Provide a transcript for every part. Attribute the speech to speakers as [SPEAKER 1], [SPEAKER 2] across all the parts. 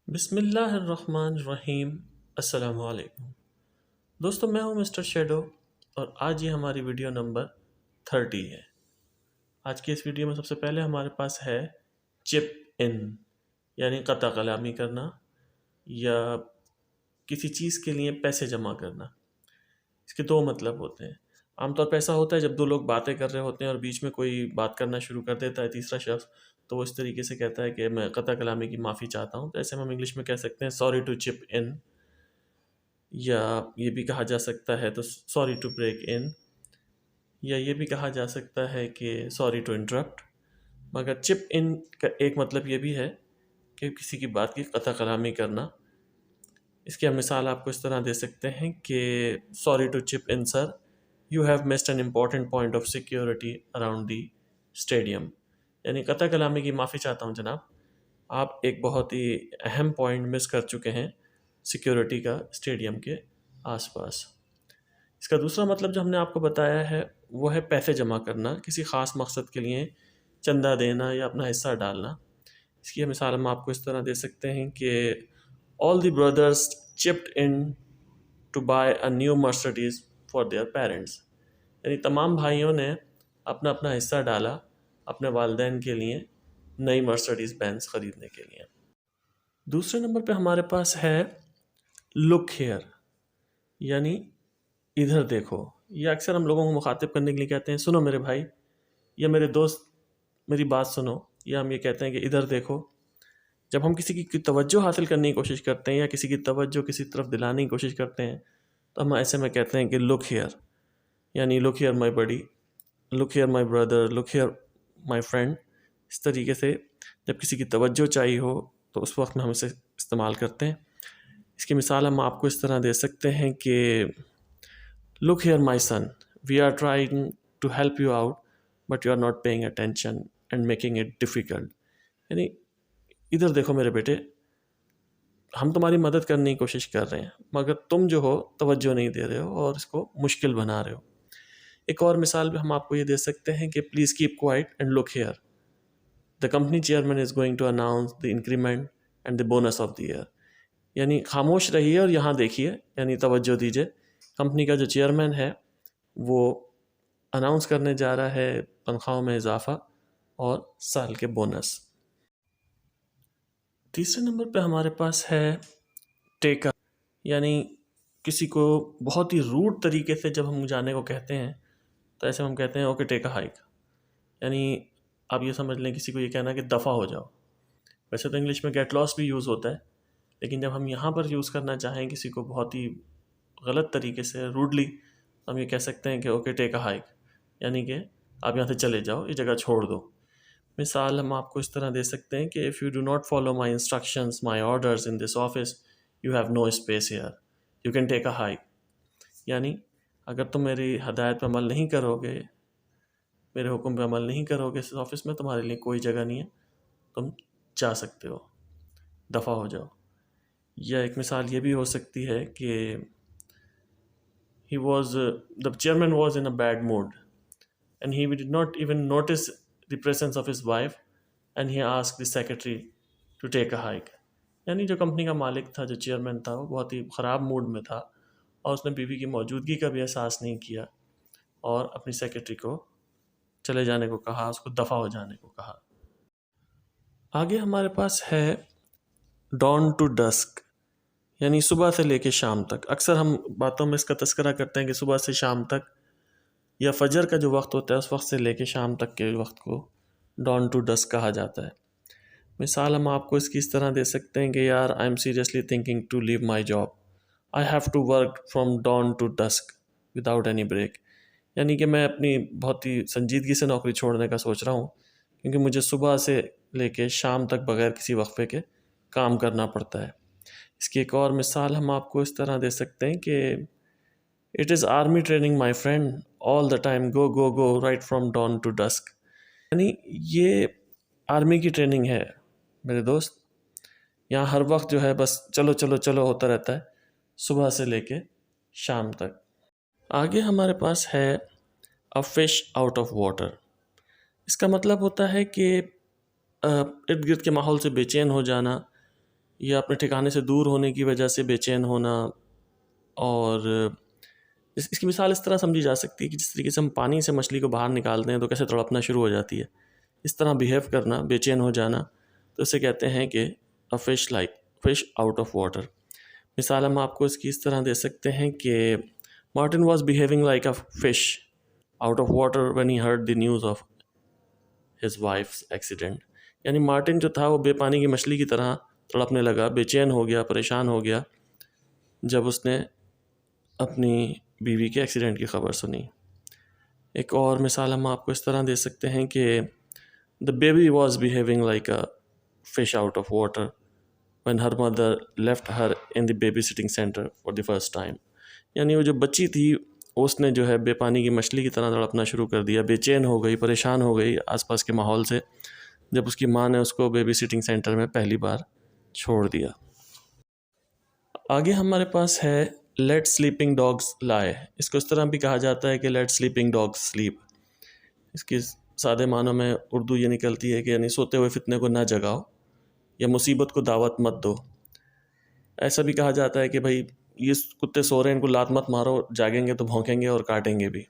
[SPEAKER 1] بسم اللہ الرحمن الرحیم۔ السلام علیکم دوستو، میں ہوں مسٹر شیڈو اور آج یہ ہماری ویڈیو نمبر 30 ہے۔ آج کی اس ویڈیو میں سب سے پہلے ہمارے پاس ہے چپ ان، یعنی قطع کلامی کرنا یا کسی چیز کے لیے پیسے جمع کرنا۔ اس کے دو مطلب ہوتے ہیں۔ عام طور پہ ایسا ہوتا ہے جب دو لوگ باتیں کر رہے ہوتے ہیں اور بیچ میں کوئی بات کرنا شروع کر دیتا ہے تیسرا شخص، تو وہ اس طریقے سے کہتا ہے کہ میں قطع کلامی کی معافی چاہتا ہوں، تو ایسے میں ہم انگلش میں کہہ سکتے ہیں سوری ٹو چپ ان، یا یہ بھی کہا جا سکتا ہے تو سوری ٹو بریک ان، یا یہ بھی کہا جا سکتا ہے کہ سوری ٹو انٹرپٹ۔ مگر چپ ان کا ایک مطلب یہ بھی ہے کہ کسی کی بات کی قطع کلامی کرنا۔ اس کی ہم مثال آپ کو اس طرح دے سکتے ہیں کہ sorry to chip in sir, you have missed an important point of security around the stadium, یعنی قطع کلامی کی معافی چاہتا ہوں جناب، آپ ایک بہت ہی اہم پوائنٹ مس کر چکے ہیں سیکیورٹی کا اسٹیڈیم کے آس پاس۔ اس کا دوسرا مطلب جو ہم نے آپ کو بتایا ہے وہ ہے پیسے جمع کرنا، کسی خاص مقصد کے لیے چندہ دینا یا اپنا حصہ ڈالنا۔ اس کی مثال ہم آپ کو اس طرح دے سکتے ہیں کہ all the brothers chipped in to buy a new Mercedes for their parents، یعنی تمام بھائیوں نے اپنا اپنا حصہ ڈالا اپنے والدین کے لیے نئی مرسڈیز بینز خریدنے کے لیے۔ دوسرے نمبر پہ ہمارے پاس ہے لک ہیئر، یعنی ادھر دیکھو۔ یہ اکثر ہم لوگوں کو مخاطب کرنے کے لیے کہتے ہیں سنو میرے بھائی یا میرے دوست میری بات سنو، یا ہم یہ کہتے ہیں کہ ادھر دیکھو۔ جب ہم کسی کی توجہ حاصل کرنے کی کوشش کرتے ہیں یا کسی کی توجہ کسی طرف دلانے کی کوشش کرتے ہیں تو ہم ایسے میں کہتے ہیں کہ لک ہیئر، یعنی look here my buddy, look here my brother, look here my friend. اس طریقے سے جب کسی کی توجہ چاہیے ہو تو اس وقت میں ہم اسے استعمال کرتے ہیں۔ اس کی مثال ہم آپ کو اس طرح دے سکتے ہیں کہ look here my son, we are trying to help you out but you are not paying attention and making it difficult, یعنی ادھر دیکھو میرے بیٹے، ہم تمہاری مدد کرنے کی کوشش کر رہے ہیں مگر تم جو ہو توجہ نہیں دے رہے ہو اور اس کو مشکل بنا رہے ہو۔ ایک اور مثال بھی ہم آپ کو یہ دے سکتے ہیں کہ please keep quiet and look here, the company chairman is going to announce the increment and the bonus of the year، یعنی خاموش رہیے اور یہاں دیکھیے، یعنی توجہ دیجیے، کمپنی کا جو چیئرمین ہے وہ اناؤنس کرنے جا رہا ہے تنخواہوں میں اضافہ اور سال کے بونس۔ تیسرے نمبر پہ ہمارے پاس ہے ٹیک، یعنی کسی کو بہت ہی روڈ طریقے سے جب ہم جانے کو کہتے ہیں تو ایسے ہم کہتے ہیں اوکے ٹیک اے ہائیک، یعنی آپ یہ سمجھ لیں کسی کو یہ کہنا کہ دفع ہو جاؤ۔ ویسے تو انگلش میں گیٹ لاس بھی یوز ہوتا ہے، لیکن جب ہم یہاں پر یوز کرنا چاہیں کسی کو بہت ہی غلط طریقے سے روڈلی، تو ہم یہ کہہ سکتے ہیں کہ اوکے ٹیک اے ہائیک، یعنی کہ آپ یہاں سے چلے جاؤ، یہ جگہ چھوڑ دو۔ مثال ہم آپ کو اس طرح دے سکتے ہیں کہ if you do not follow my instructions, my orders in this office, you have no space here, you can take a hike، یعنی اگر تم میری ہدایت پہ عمل نہیں کرو گے، میرے حکم پہ عمل نہیں کرو گے اس آفس میں، تمہارے لیے کوئی جگہ نہیں ہے، تم جا سکتے ہو، دفع ہو جاؤ۔ یا ایک مثال یہ بھی ہو سکتی ہے کہ the chairman was in a bad mood and he did not even notice the presence of his wife and he asked the secretary to take a hike، یعنی جو کمپنی کا مالک تھا، جو چیئرمین تھا، وہ بہت ہی خراب موڈ میں تھا اور اس نے بیوی کی موجودگی کا بھی احساس نہیں کیا اور اپنی سیکرٹری کو چلے جانے کو کہا، اس کو دفع ہو جانے کو کہا۔ آگے ہمارے پاس ہے ڈان ٹو ڈسک، یعنی صبح سے لے کے شام تک۔ اکثر ہم باتوں میں اس کا تذکرہ کرتے ہیں کہ صبح سے شام تک یا فجر کا جو وقت ہوتا ہے اس وقت سے لے کے شام تک کے وقت کو ڈان ٹو ڈسک کہا جاتا ہے۔ مثال ہم آپ کو اس کی اس طرح دے سکتے ہیں کہ یار I am seriously thinking to leave my job, I have to work from dawn to dusk without any break, یعنی کہ میں اپنی بہت ہی سنجیدگی سے نوکری چھوڑنے کا سوچ رہا ہوں کیونکہ مجھے صبح سے لے کے شام تک بغیر کسی وقفے کے کام کرنا پڑتا ہے۔ اس کی ایک اور مثال ہم آپ کو اس طرح دے سکتے ہیں کہ it is army training my friend, all the time go go go right from dawn to dusk, یعنی یہ آرمی کی ٹریننگ ہے میرے دوست، یہاں ہر وقت جو ہے بس چلو چلو چلو ہوتا رہتا ہے صبح سے لے کے شام تک۔ آگے ہمارے پاس ہے a fish out of water, اس کا مطلب ہوتا ہے کہ ارد گرد کے ماحول سے بے چین ہو جانا یا اپنے ٹھکانے سے دور ہونے کی وجہ سے بے چین ہونا، اور اس کی مثال اس طرح سمجھی جا سکتی ہے کہ جس طریقے سے ہم پانی سے مچھلی کو باہر نکالتے ہیں تو کیسے تڑپنا شروع ہو جاتی ہے، اس طرح بیہیو کرنا، بے چین ہو جانا، تو اسے کہتے ہیں کہ a fish like fish out of water. مثال ہم آپ کو اس کی اس طرح دے سکتے ہیں کہ Martin was behaving like a fish out of water when he heard the news of his wives accident. یعنی مارٹن جو تھا وہ بے پانی کی مچھلی کی طرح تڑپنے لگا، بے چین ہو گیا، پریشان ہو گیا جب اس نے اپنی بیوی کے ایکسیڈنٹ کی خبر سنی۔ ایک اور مثال ہم آپ کو اس طرح دے سکتے ہیں کہ the baby was behaving like a fish out of water when her mother left her in the baby sitting center for the first time۔ یعنی وہ جو بچی تھی اس نے جو ہے بے پانی کی مچھلی کی طرح تڑپنا شروع کر دیا، بے چین ہو گئی، پریشان ہو گئی آس پاس کے ماحول سے جب اس کی ماں نے اس کو بیبی سٹنگ سینٹر میں پہلی بار چھوڑ دیا۔ آگے ہمارے پاس ہے لیٹ سلیپنگ ڈاگس لائے۔ اس کو اس طرح بھی کہا جاتا ہے کہ لیٹ سلیپنگ ڈاگس سلیپ۔ اس کی سادے معنوں میں اردو یہ نکلتی ہے کہ یعنی سوتے ہوئے فتنے کو نہ جگاؤ یا مصیبت کو دعوت مت دو۔ ایسا بھی کہا جاتا ہے کہ بھائی یہ کتے سو رہے ہیں، ان کو لات مت مارو، جاگیں گے تو بھونکیں گے اور کاٹیں گے بھی۔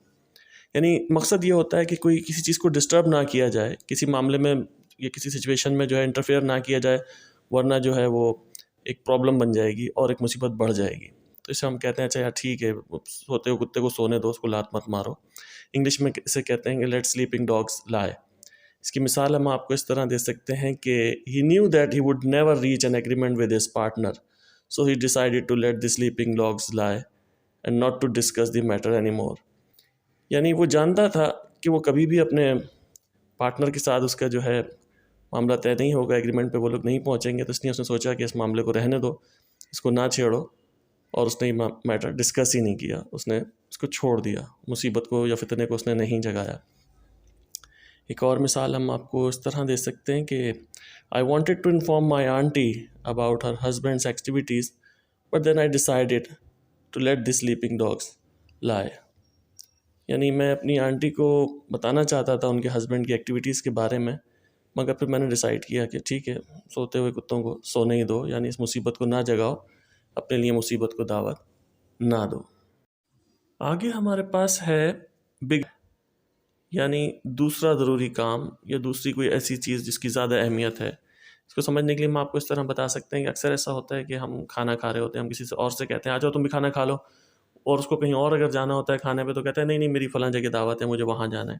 [SPEAKER 1] یعنی مقصد یہ ہوتا ہے کہ کوئی کسی چیز کو ڈسٹرب نہ کیا جائے، کسی معاملے میں یا کسی سچویشن میں جو ہے انٹرفیئر نہ کیا جائے، ورنہ جو ہے وہ ایک پرابلم بن جائے گی اور ایک مصیبت بڑھ جائے گی۔ تو اسے ہم کہتے ہیں اچھا یار ٹھیک ہے، سوتے ہوئے کتے کو سونے دو، اس کو لات مت مارو۔ انگلش میں اسے کہتے ہیں کہ لیٹ سلیپنگ ڈاگس لائے۔ اس کی مثال ہم آپ کو اس طرح دے سکتے ہیں کہ he knew that he would never reach an agreement with his partner, so he decided to let the sleeping dogs lie and not to discuss the matter anymore۔ یعنی وہ جانتا تھا کہ وہ کبھی بھی اپنے پارٹنر کے ساتھ اس کا جو ہے معاملہ طے نہیں ہوگا، ایگریمنٹ پہ وہ لوگ نہیں پہنچیں گے، تو اس لیے اس نے سوچا کہ اس معاملے کو رہنے دو، اس کو نہ چھیڑو، اور اس نے یہ میٹر ڈسکس ہی نہیں کیا، اس نے اس کو چھوڑ دیا، مصیبت کو یا فتنے کو اس نے نہیں جگایا۔ ایک اور مثال ہم آپ کو اس طرح دے سکتے ہیں کہ I wanted to inform my auntie about her husband's activities, but then I decided to let the sleeping dogs lie۔ یعنی میں اپنی آنٹی کو بتانا چاہتا تھا ان کے ہسبینڈ کی ایکٹیویٹیز کے بارے میں، مگر پھر میں نے ڈیسائیڈ کیا کہ ٹھیک ہے، سوتے ہوئے کتوں کو سونے ہی دو، یعنی اس مصیبت کو نہ جگاؤ، اپنے لیے مصیبت کو دعوت نہ دو۔ آگے ہمارے پاس ہے بگ، یعنی دوسرا ضروری کام یا دوسری کوئی ایسی چیز جس کی زیادہ اہمیت ہے۔ اس کو سمجھنے کے لیے ہم آپ کو اس طرح بتا سکتے ہیں کہ اکثر ایسا ہوتا ہے کہ ہم کھانا کھا رہے ہوتے ہیں، ہم کسی سے اور سے کہتے ہیں آ جاؤ تم بھی کھانا کھا لو، اور اس کو کہیں اور اگر جانا ہوتا ہے کھانے پہ تو کہتا ہے نہیں نہیں میری فلاں جگہ دعوت ہے، مجھے وہاں جانا ہے۔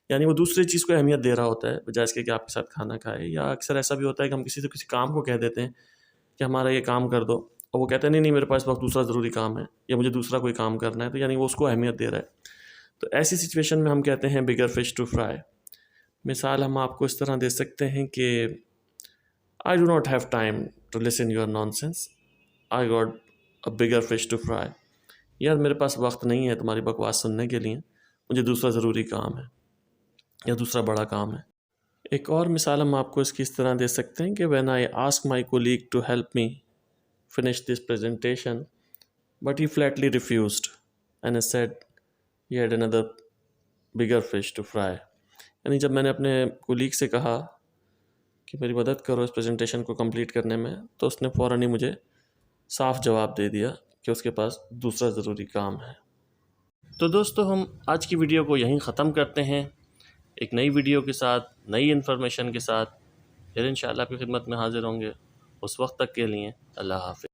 [SPEAKER 1] یعنی وہ دوسری چیز کو اہمیت دے رہا ہوتا ہے بجائے اس کے کہ آپ کے ساتھ کھانا کھائے۔ یا اکثر ایسا بھی ہوتا ہے کہ ہم کسی سے کسی کام کو کہہ دیتے ہیں کہ ہمارا یہ کام کر دو، اور وہ کہتے ہیں نہیں نہیں میرے پاس وقت دوسرا ضروری کام ہے یا مجھے دوسرا کوئی کام کرنا ہے، تو یعنی وہ اس کو اہمیت دے رہا ہے۔ تو ایسی سچویشن میں ہم کہتے ہیں بگر فش ٹو فرائی۔ مثال ہم آپ کو اس طرح دے سکتے ہیں کہ I do not have time to listen your nonsense, I got a bigger fish to fry۔ یار میرے پاس وقت نہیں ہے تمہاری بکواس سننے کے لیے، مجھے دوسرا ضروری کام ہے یا دوسرا بڑا کام ہے۔ ایک اور مثال ہم آپ کو اس کی اس طرح دے سکتے ہیں کہ when I asked my colleague to help me finish this presentation, but he flatly refused and I said he had another bigger fish to fry۔ یعنی جب میں نے اپنے کولیگ سے کہا کہ میری مدد کرو اس پریزنٹیشن کو کمپلیٹ کرنے میں، تو اس نے فوراً ہی مجھے صاف جواب دے دیا کہ اس کے پاس دوسرا ضروری کام ہے۔ تو دوستو ہم آج کی ویڈیو کو یہیں ختم کرتے ہیں، ایک نئی ویڈیو کے ساتھ، نئی انفارمیشن کے ساتھ پھر انشاءاللہ آپ کی خدمت میں حاضر ہوں گے۔ اس وقت تک کے لیے اللہ حافظ۔